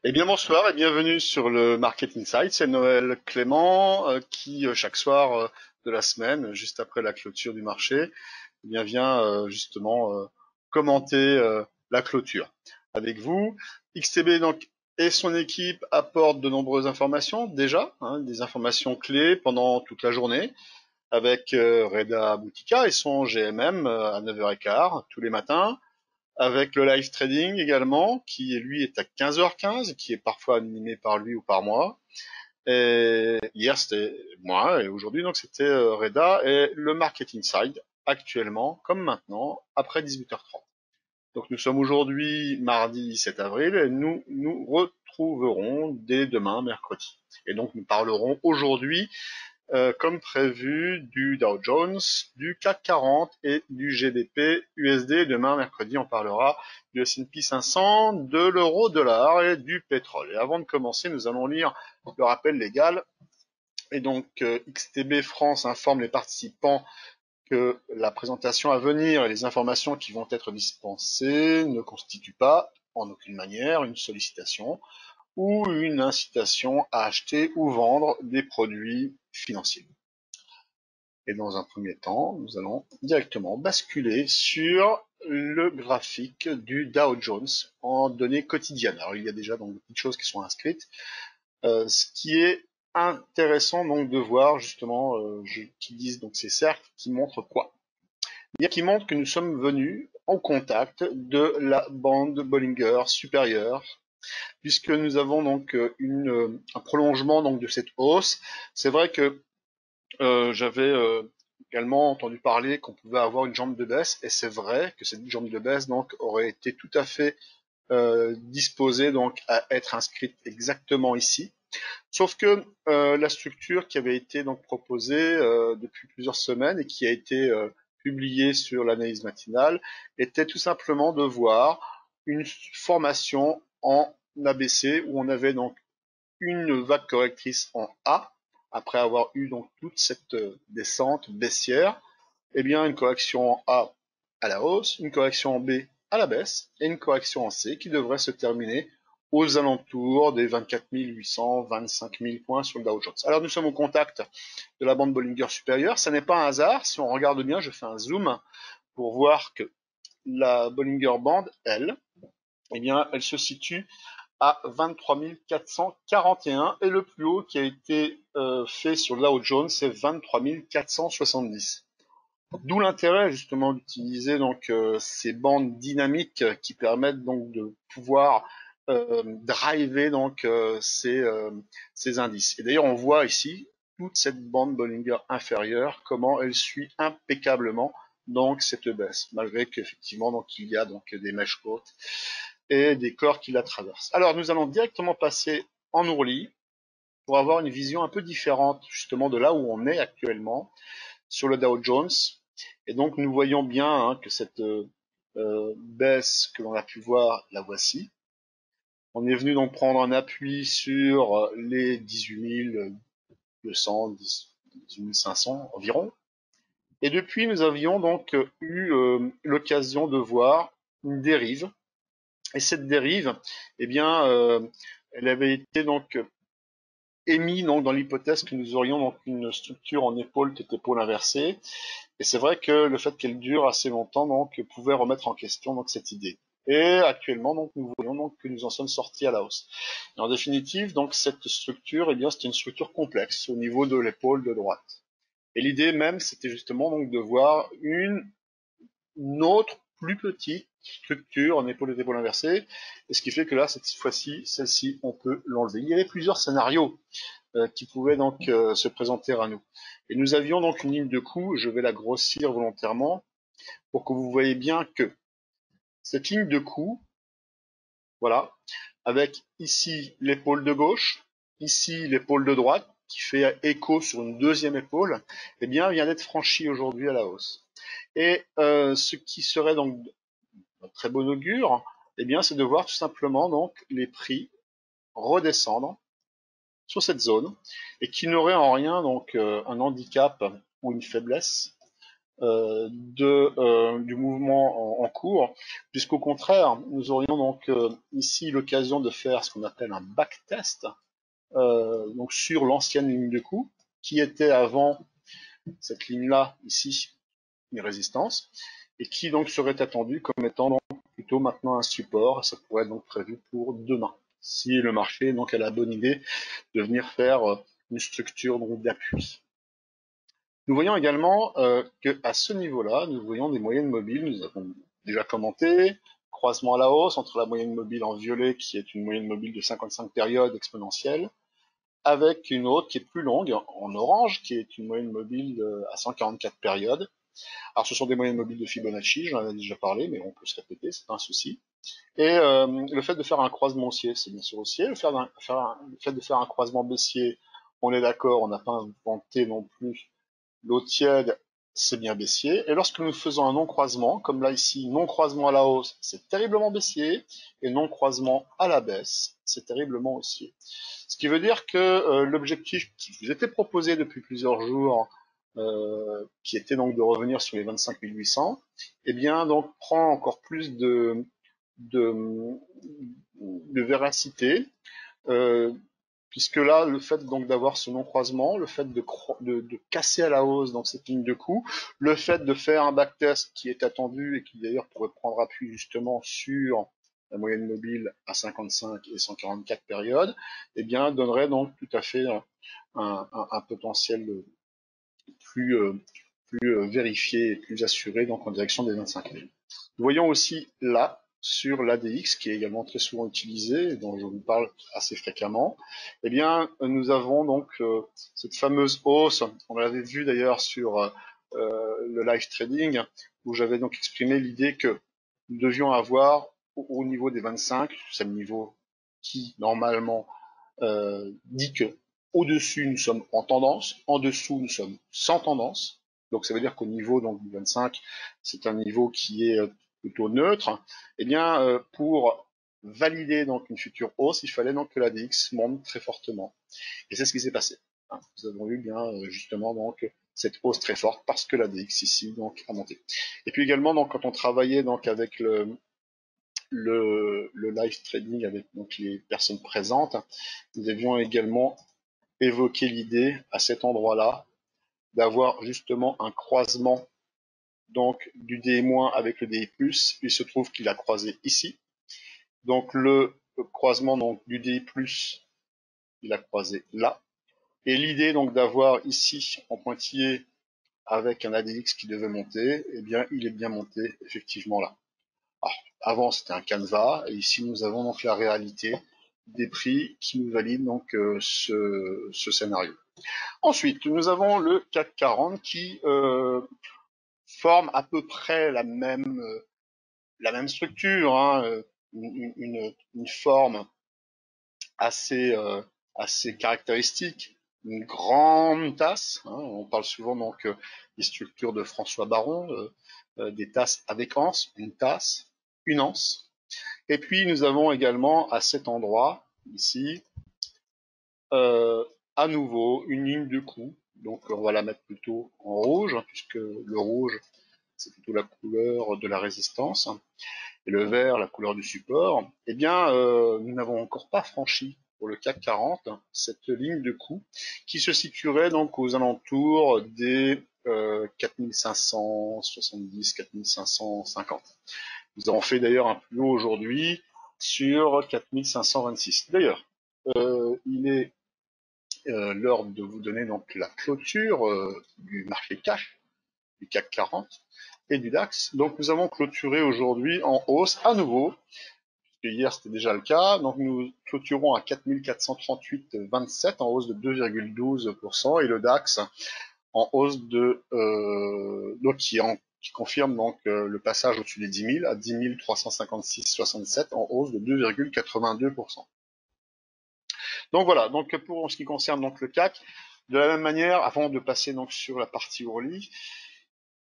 Eh bien bonsoir et bienvenue sur le Market Insight. C'est Noël Clément qui chaque soir de la semaine, juste après la clôture du marché, eh bien vient justement commenter la clôture avec vous. XTB donc et son équipe apportent de nombreuses informations déjà, des informations clés pendant toute la journée avec Reda Boutika et son GMM à 9h15 tous les matins avec le live trading également, qui lui est à 15h15, qui est parfois animé par lui ou par moi. Et hier c'était moi, et aujourd'hui donc c'était Reda, et le Marketing Side, actuellement, comme maintenant, après 18h30. Donc nous sommes aujourd'hui mardi 7 avril, et nous nous retrouverons dès demain, mercredi. Et donc nous parlerons aujourd'hui comme prévu du Dow Jones, du CAC 40 et du GBP USD. Demain, mercredi, on parlera du S&P 500, de l'euro-dollar et du pétrole. Et avant de commencer, nous allons lire le rappel légal. Et donc, XTB France informe les participants que la présentation à venir et les informations qui vont être dispensées ne constituent pas, en aucune manière, une sollicitation ou une incitation à acheter ou vendre des produits financiers. Et dans un premier temps, nous allons directement basculer sur le graphique du Dow Jones en données quotidiennes. Alors il y a déjà donc beaucoup de choses qui sont inscrites. Ce qui est intéressant donc de voir justement, qui disent donc ces cercles qui montrent quoi? Bien qui montrent que nous sommes venus en contact de la bande Bollinger supérieure, puisque nous avons donc un prolongement donc de cette hausse. C'est vrai que j'avais également entendu parler qu'on pouvait avoir une jambe de baisse, et c'est vrai que cette jambe de baisse donc aurait été tout à fait disposée donc à être inscrite exactement ici. Sauf que la structure qui avait été donc proposée depuis plusieurs semaines et qui a été publiée sur l'analyse matinale était tout simplement de voir une formation en ABC où on avait donc une vague correctrice en A, après avoir eu donc toute cette descente baissière, eh bien une correction en A à la hausse, une correction en B à la baisse, et une correction en C qui devrait se terminer aux alentours des 24 800, 25 000 points sur le Dow Jones. Alors nous sommes au contact de la bande Bollinger supérieure, ça n'est pas un hasard, si on regarde bien, je fais un zoom pour voir que la Bollinger Band, elle, eh bien, elle se situe à 23 441 et le plus haut qui a été fait sur le Dow Jones c'est 23 470. D'où l'intérêt justement d'utiliser donc ces bandes dynamiques qui permettent donc de pouvoir driver donc ces indices. Et d'ailleurs on voit ici toute cette bande Bollinger inférieure comment elle suit impeccablement donc cette baisse malgré qu'effectivement donc il y a donc des mèches hautes et des corps qui la traversent. Alors nous allons directement passer en ourli pour avoir une vision un peu différente justement de là où on est actuellement sur le Dow Jones. Et donc nous voyons bien que cette baisse que l'on a pu voir, la voici. On est venu donc prendre un appui sur les 18 200, 18 500 environ. Et depuis, nous avions donc eu l'occasion de voir une dérive. Et cette dérive, eh bien, elle avait été donc émise donc, dans l'hypothèse que nous aurions donc une structure en épaule tête épaule inversée. Et c'est vrai que le fait qu'elle dure assez longtemps donc pouvait remettre en question donc cette idée. Et actuellement donc nous voyons donc que nous en sommes sortis à la hausse. Et en définitive donc cette structure, eh bien c'est une structure complexe au niveau de l'épaule de droite. Et l'idée même c'était justement donc de voir une autre plus petite structure en épaule d'épaule inversée, et ce qui fait que là, cette fois-ci, celle-ci, on peut l'enlever. Il y avait plusieurs scénarios qui pouvaient donc se présenter à nous. Et nous avions donc une ligne de coup, je vais la grossir volontairement, pour que vous voyez bien que cette ligne de coup, voilà, avec ici l'épaule de gauche, ici l'épaule de droite, qui fait écho sur une deuxième épaule, eh bien, vient d'être franchie aujourd'hui à la hausse. Et ce qui serait donc un très bon augure, eh bien, c'est de voir tout simplement donc les prix redescendre sur cette zone et qui n'aurait en rien donc un handicap ou une faiblesse du mouvement en cours, puisqu'au contraire, nous aurions donc ici l'occasion de faire ce qu'on appelle un backtest, donc sur l'ancienne ligne de coup, qui était avant cette ligne-là, ici, une résistance, et qui donc serait attendue comme étant donc plutôt maintenant un support, ça pourrait être donc prévu pour demain, si le marché donc a la bonne idée de venir faire une structure d'appui. Nous voyons également qu'à ce niveau-là, nous voyons des moyennes mobiles, nous avons déjà commenté, croisement à la hausse entre la moyenne mobile en violet, qui est une moyenne mobile de 55 périodes exponentielle, avec une autre qui est plus longue, en orange, qui est une moyenne mobile à 144 périodes. Alors ce sont des moyennes mobiles de Fibonacci, j'en ai déjà parlé, mais on peut se répéter, c'est pas un souci. Et le fait de faire un croisement haussier, c'est bien sûr haussier. Le fait de faire un croisement baissier, on est d'accord, on n'a pas inventé non plus l'eau tiède, c'est bien baissier. Et lorsque nous faisons un non-croisement, comme là ici, non-croisement à la hausse, c'est terriblement baissier, et non-croisement à la baisse, c'est terriblement haussier. Ce qui veut dire que l'objectif qui vous était proposé depuis plusieurs jours, qui était donc de revenir sur les 25 800, eh bien donc prend encore plus de, de véracité, euh, puisque là, le fait donc d'avoir ce non-croisement, le fait de casser à la hausse dans cette ligne de coup, le fait de faire un backtest qui est attendu et qui d'ailleurs pourrait prendre appui justement sur la moyenne mobile à 55 et 144 périodes, eh bien donnerait donc tout à fait un potentiel plus, vérifié et plus assuré donc en direction des 25 000. Nous voyons aussi là, sur l'ADX, qui est également très souvent utilisé, et dont je vous parle assez fréquemment, eh bien, nous avons donc cette fameuse hausse, on l'avait vu d'ailleurs sur le live trading, où j'avais donc exprimé l'idée que nous devions avoir au niveau des 25, c'est le niveau qui normalement dit que au-dessus nous sommes en tendance, en dessous nous sommes sans tendance. Donc ça veut dire qu'au niveau donc, du 25, c'est un niveau qui est plutôt neutre. Eh bien, pour valider donc une future hausse, il fallait donc que la DX monte très fortement. Et c'est ce qui s'est passé. Hein. Nous avons eu bien justement donc cette hausse très forte parce que la DX ici donc a monté. Et puis également donc quand on travaillait donc avec le live trading avec donc les personnes présentes, nous avions également évoqué l'idée à cet endroit-là d'avoir justement un croisement donc du DI- avec le DI+. Il se trouve qu'il a croisé ici. Donc le croisement donc du DI+, il a croisé là. Et l'idée donc d'avoir ici en pointillé avec un ADX qui devait monter, eh bien il est bien monté effectivement là. Alors, avant c'était un canevas, et ici nous avons donc la réalité des prix qui nous valident donc ce scénario. Ensuite, nous avons le CAC 40 qui forme à peu près la même structure, hein, une forme assez, assez caractéristique, une grande tasse. Hein, on parle souvent donc des structures de François Baron, des tasses avec anse, une tasse, une anse. Et puis nous avons également à cet endroit ici euh, à nouveau une ligne de coup. Donc on va la mettre plutôt en rouge, hein, puisque le rouge c'est plutôt la couleur de la résistance, hein, et le vert la couleur du support. Eh bien, nous n'avons encore pas franchi pour le CAC 40 cette ligne de coup qui se situerait donc aux alentours des 4570, 4550. Nous avons fait d'ailleurs un plus haut aujourd'hui sur 4526. D'ailleurs, il est l'heure de vous donner donc la clôture du marché cash, du CAC 40 et du DAX. Donc nous avons clôturé aujourd'hui en hausse à nouveau, puisque hier c'était déjà le cas. Donc nous clôturons à 4438,27 en hausse de 2,12% et le DAX en hausse de donc qui confirme donc le passage au-dessus des 10 000 à 10 356,67 en hausse de 2,82%. Donc voilà, donc pour ce qui concerne donc le CAC, de la même manière, avant de passer donc sur la partie Orly,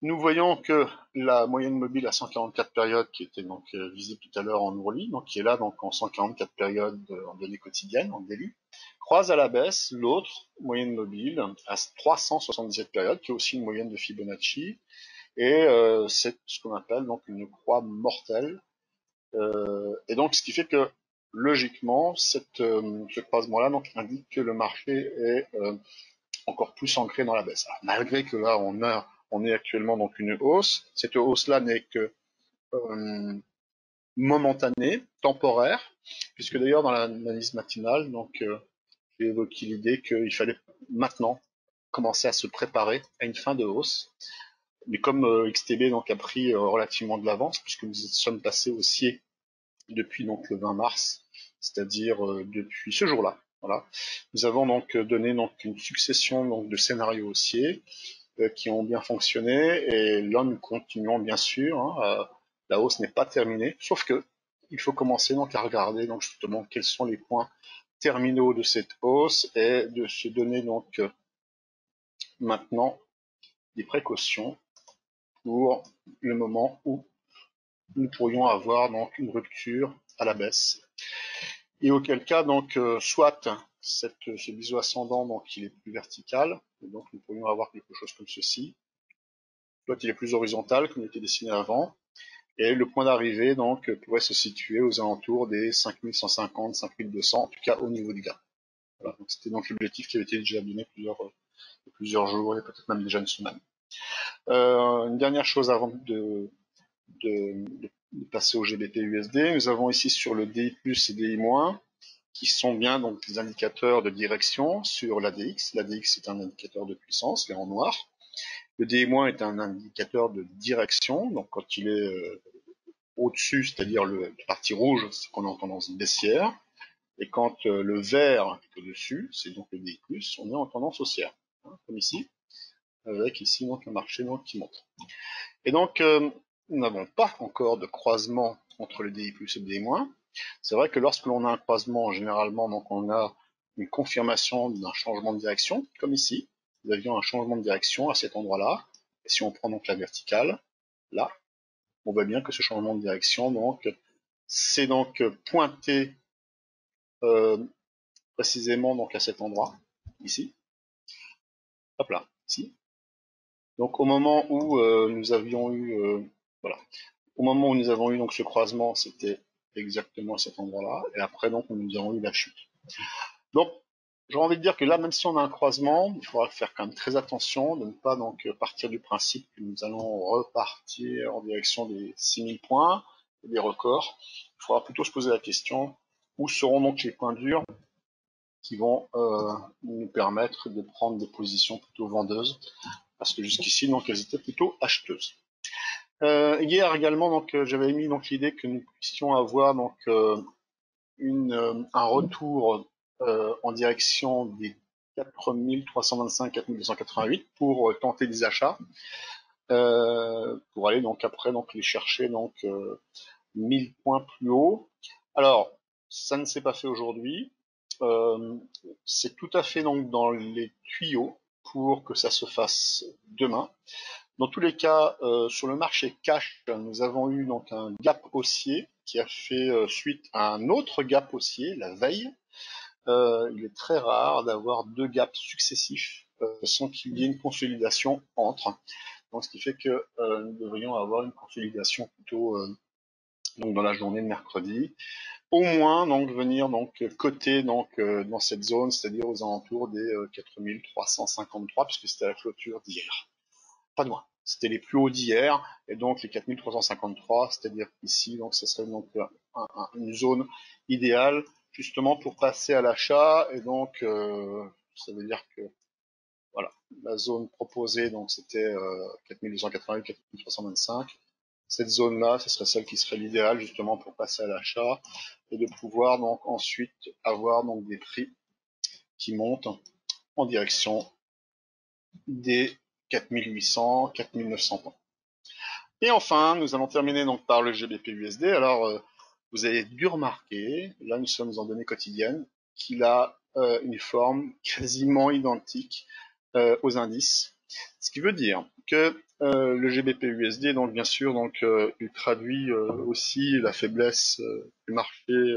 nous voyons que la moyenne mobile à 144 périodes, qui était donc visible tout à l'heure en Ourli, donc qui est là donc en 144 périodes en données quotidiennes, en daily, croise à la baisse l'autre moyenne mobile à 377 périodes, qui est aussi une moyenne de Fibonacci, et c'est ce qu'on appelle donc une croix mortelle. Et donc, ce qui fait que logiquement, ce croisement-là donc indique que le marché est encore plus ancré dans la baisse. Alors, malgré que là, on est actuellement donc une hausse. Cette hausse-là n'est que euh, momentanée, temporaire, puisque d'ailleurs dans l'analyse matinale, donc j'ai évoqué l'idée qu'il fallait maintenant commencer à se préparer à une fin de hausse. Mais comme XTB donc a pris relativement de l'avance, puisque nous sommes passés haussier depuis donc le 20 mars, c'est-à-dire depuis ce jour-là. Voilà. Nous avons donc donné donc une succession donc de scénarios haussiers qui ont bien fonctionné, et là nous continuons bien sûr. La hausse n'est pas terminée, sauf que il faut commencer donc à regarder donc justement quels sont les points terminaux de cette hausse et de se donner donc maintenant des précautions pour le moment où nous pourrions avoir donc une rupture à la baisse, et auquel cas donc soit ce biseau ascendant donc il est plus vertical, et donc nous pourrions avoir quelque chose comme ceci, soit il est plus horizontal comme il était dessiné avant, et le point d'arrivée donc pourrait se situer aux alentours des 5150, 5200, en tout cas au niveau du gap. Voilà, donc c'était donc l'objectif qui avait été déjà donné plusieurs jours et peut-être même déjà une semaine. Une dernière chose avant de passer au GBP USD, nous avons ici sur le DI+, et DI-, qui sont bien donc des indicateurs de direction sur l'ADX. L'ADX est un indicateur de puissance, il est en noir. Le DI- est un indicateur de direction, donc quand il est au-dessus, c'est-à-dire la partie rouge, c'est qu'on est en tendance baissière, et quand le vert est au-dessus, c'est donc le DI+, on est en tendance haussière, hein, comme ici, avec ici donc un marché donc, qui monte. Et donc, nous n'avons pas encore de croisement entre le DI+, et le DI-. C'est vrai que lorsque l'on a un croisement, généralement, donc on a une confirmation d'un changement de direction, comme ici. Nous avions un changement de direction à cet endroit-là. Et si on prend donc la verticale, là, on voit bien que ce changement de direction, donc, c'est donc pointé euh, précisément donc à cet endroit, ici. Hop là, ici. Donc au moment où nous avions eu, voilà, au moment où nous avons eu donc ce croisement, c'était exactement à cet endroit-là, et après donc nous avons eu la chute. Donc j'aurais envie de dire que là, même si on a un croisement, il faudra faire quand même très attention de ne pas donc partir du principe que nous allons repartir en direction des 6000 points, des records. Il faudra plutôt se poser la question, où seront donc les points durs qui vont nous permettre de prendre des positions plutôt vendeuses, parce que jusqu'ici donc elles étaient plutôt acheteuses. Hier également donc j'avais émis donc l'idée que nous puissions avoir donc un retour en direction des 4325, 4288 pour tenter des achats, pour aller donc après donc les chercher donc 1000 points plus haut. Alors ça ne s'est pas fait aujourd'hui. C'est tout à fait donc dans les tuyaux pour que ça se fasse demain. Dans tous les cas, sur le marché cash, nous avons eu donc un gap haussier qui a fait suite à un autre gap haussier la veille. Il est très rare d'avoir deux gaps successifs sans qu'il y ait une consolidation entre. Donc, ce qui fait que nous devrions avoir une consolidation plutôt donc dans la journée de mercredi. Au moins donc venir donc coter donc dans cette zone, c'est-à-dire aux alentours des 4353, puisque c'était la clôture d'hier. Pas de moins. C'était les plus hauts d'hier, et donc les 4353, c'est-à-dire ici, donc ce serait donc une zone idéale justement pour passer à l'achat, et donc ça veut dire que voilà, la zone proposée donc c'était 4288, 4325. Cette zone-là, ce serait celle qui serait l'idéal justement pour passer à l'achat et de pouvoir donc ensuite avoir donc des prix qui montent en direction des 4800, 4900 points. Et enfin, nous allons terminer donc par le GBP/USD. Alors, vous avez dû remarquer, là nous sommes en données quotidiennes, qu'il a une forme quasiment identique aux indices. Ce qui veut dire que le GBP/USD, donc bien sûr, donc il traduit aussi la faiblesse du marché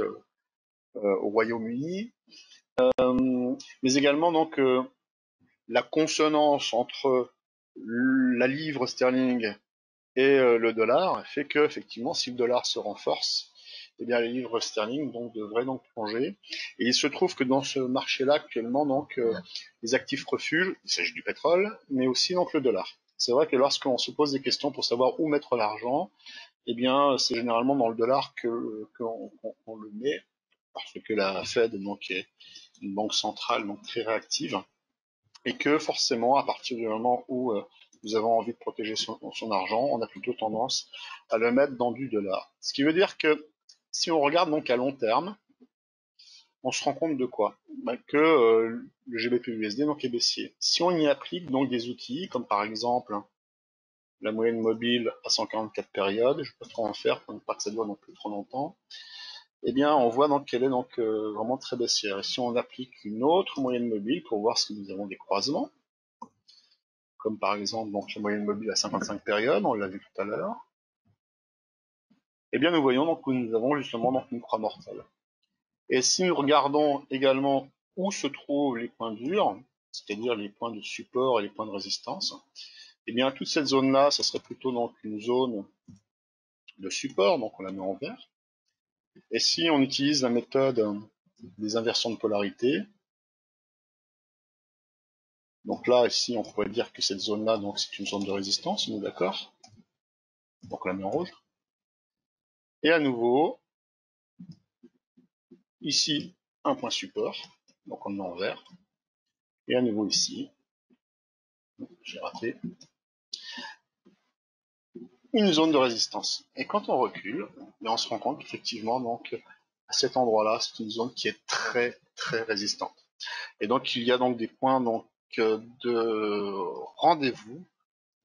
au Royaume-Uni, mais également donc la consonance entre la livre sterling Et le dollar fait que, effectivement, si le dollar se renforce, eh bien les livres sterling donc devraient donc plonger. Et il se trouve que dans ce marché-là actuellement, donc les actifs refuges, il s'agit du pétrole, mais aussi donc le dollar. C'est vrai que lorsqu'on se pose des questions pour savoir où mettre l'argent, eh bien c'est généralement dans le dollar qu'on le met, parce que la Fed donc est une banque centrale donc très réactive, et que forcément à partir du moment où nous avons envie de protéger son argent, on a plutôt tendance à le mettre dans du dollar. Ce qui veut dire que si on regarde donc à long terme, on se rend compte de quoi? Que le GBP/USD donc est baissier. Si on y applique donc des outils comme par exemple la moyenne mobile à 144 périodes, je ne vais pas trop en faire pour ne pas que ça dure non plus trop longtemps, eh bien on voit donc qu'elle est donc vraiment très baissière. Et si on applique une autre moyenne mobile pour voir si nous avons des croisements, comme par exemple donc la moyenne mobile à 55 périodes, on l'a vu tout à l'heure, eh bien nous voyons donc que nous avons justement donc une croix mortelle. Et si nous regardons également où se trouvent les points durs, c'est-à-dire les points de support et les points de résistance, eh bien toute cette zone-là, ça serait plutôt donc une zone de support, donc on la met en vert. Et si on utilise la méthode des inversions de polarité, donc là ici on pourrait dire que cette zone-là donc c'est une zone de résistance, on est d'accord? Donc on la met en rouge. Et à nouveau, ici un point support, donc on le met en vert. Et à nouveau ici, j'ai raté, une zone de résistance. Et quand on recule, on se rend compte qu'effectivement, donc, à cet endroit-là, c'est une zone qui est très, très résistante. Et donc, il y a donc des points donc, de rendez-vous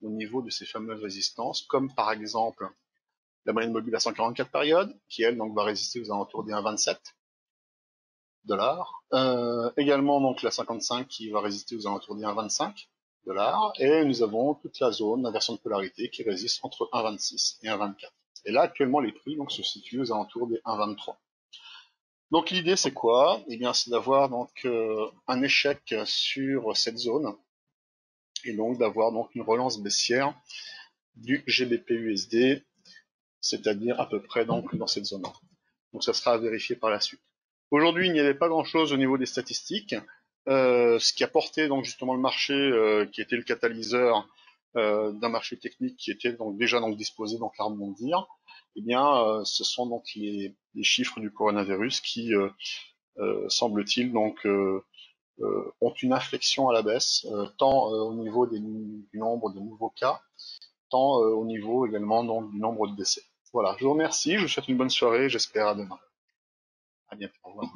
au niveau de ces fameuses résistances, comme par exemple la moyenne mobile à 144 périodes, qui elle donc va résister aux alentours des 1,27 dollars. Également donc la 55 qui va résister aux alentours des 1,25 dollars. Et nous avons toute la zone d'inversion de polarité qui résiste entre 1,26 et 1,24. Et là actuellement les prix donc se situent aux alentours des 1,23. Donc l'idée c'est quoi? Eh bien c'est d'avoir donc un échec sur cette zone et donc d'avoir donc une relance baissière du GBP/USD, c'est-à-dire à peu près donc dans cette zone-là. Donc ça sera à vérifier par la suite. Aujourd'hui, il n'y avait pas grand-chose au niveau des statistiques. Ce qui a porté donc justement le marché, qui était le catalyseur d'un marché technique qui était donc déjà donc disposé donc à rebondir, eh bien, ce sont donc les chiffres du coronavirus qui, semble-t-il, donc ont une inflexion à la baisse, tant au niveau du nombre de nouveaux cas, tant au niveau également donc du nombre de décès. Voilà, je vous remercie, je vous souhaite une bonne soirée, j'espère à demain. À bientôt, au revoir.